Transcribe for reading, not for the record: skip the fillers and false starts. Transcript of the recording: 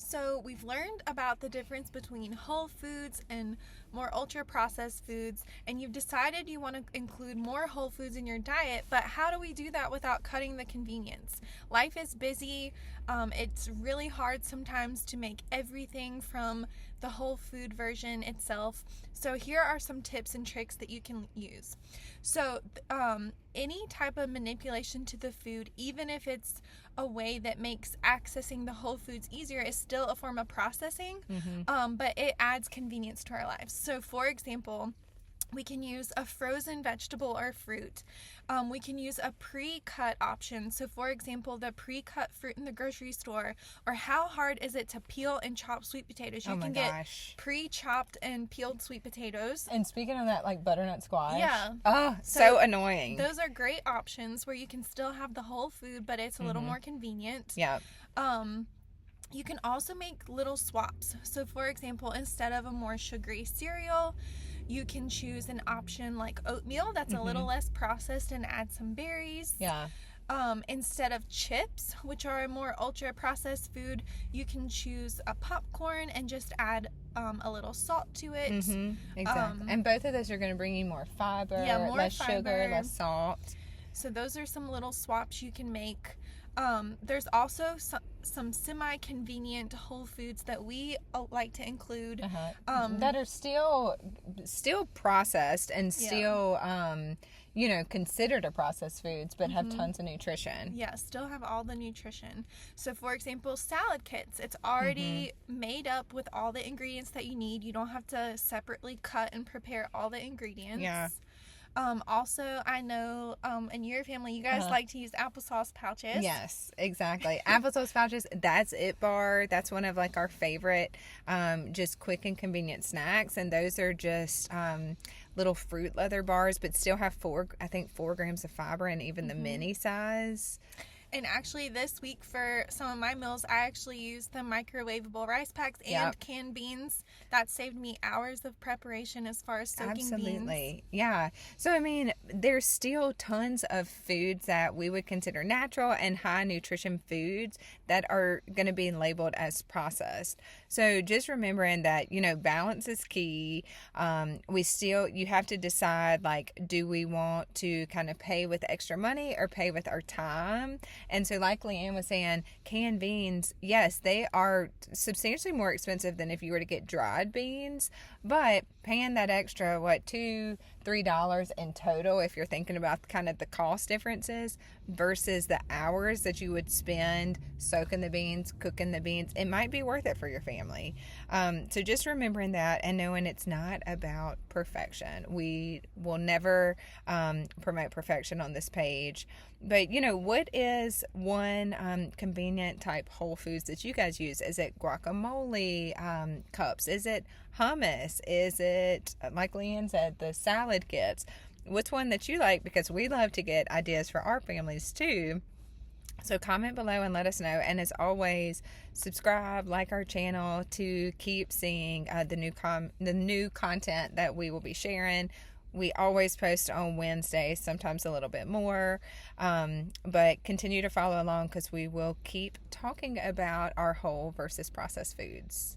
So we've learned about the difference between whole foods and more ultra processed foods, and you've decided you want to include more whole foods in your diet, but how do we do that without cutting the convenience? Life is busy. It's really hard sometimes to make everything from the whole food version itself. So here are some tips and tricks that you can use. So any type of manipulation to the food, even if it's a way that makes accessing the whole foods easier, is still a form of processing, but it adds convenience to our lives. So for example, we can use a frozen vegetable or fruit. We can use a pre-cut option. So for example, the pre-cut fruit in the grocery store, or how hard is it to peel and chop sweet potatoes? You can get pre-chopped and peeled sweet potatoes. And speaking of that, like butternut squash. Yeah. Oh, so annoying. Those are great options where you can still have the whole food, but it's a little more convenient. Yeah. You can also make little swaps. So for example, instead of a more sugary cereal, you can choose an option like oatmeal that's a little less processed and add some berries. Yeah. Instead of chips, which are a more ultra processed food, you can choose a popcorn and just add a little salt to it. Exactly. And both of those are going to bring you more fiber, less sugar, less salt. So those are some little swaps you can make. There's also some semi-convenient whole foods that we like to include that are still processed and still considered a processed foods, but have tons of nutrition. Yeah, still have all the nutrition. So for example, salad kits, it's already made up with all the ingredients that you need. You don't have to separately cut and prepare all the ingredients. Yeah. Also, I know in your family, you guys like to use applesauce pouches. Yes, exactly. Applesauce pouches, that's It Bar. That's one of like our favorite just quick and convenient snacks. And those are just little fruit leather bars, but still have 4 grams of fiber and even the mini size. And actually this week for some of my meals, I actually used the microwavable rice packs and canned beans. That saved me hours of preparation as far as soaking beans. Yeah. So, I mean, there's still tons of foods that we would consider natural and high nutrition foods that are going to be labeled as processed. So just remembering that, balance is key. You have to decide, like, do we want to kind of pay with extra money or pay with our time? And so like Leanne was saying, canned beans, yes, they are substantially more expensive than if you were to get dried beans, but paying that extra, $2-3 in total, if you're thinking about kind of the cost differences versus the hours that you would spend soaking the beans, cooking the beans, it might be worth it for your family. So just remembering that and knowing it's not about perfection. We will never promote perfection on this page. But, what is one convenient type whole foods that you guys use? Is it guacamole cups? Is it hummus? Is it, like Leanne said, the salad kits? What's one that you like? Because we love to get ideas for our families too. So comment below and let us know. And as always, subscribe, like our channel to keep seeing the new content that we will be sharing. We always post on Wednesdays, sometimes a little bit more, but continue to follow along because we will keep talking about our whole versus processed foods.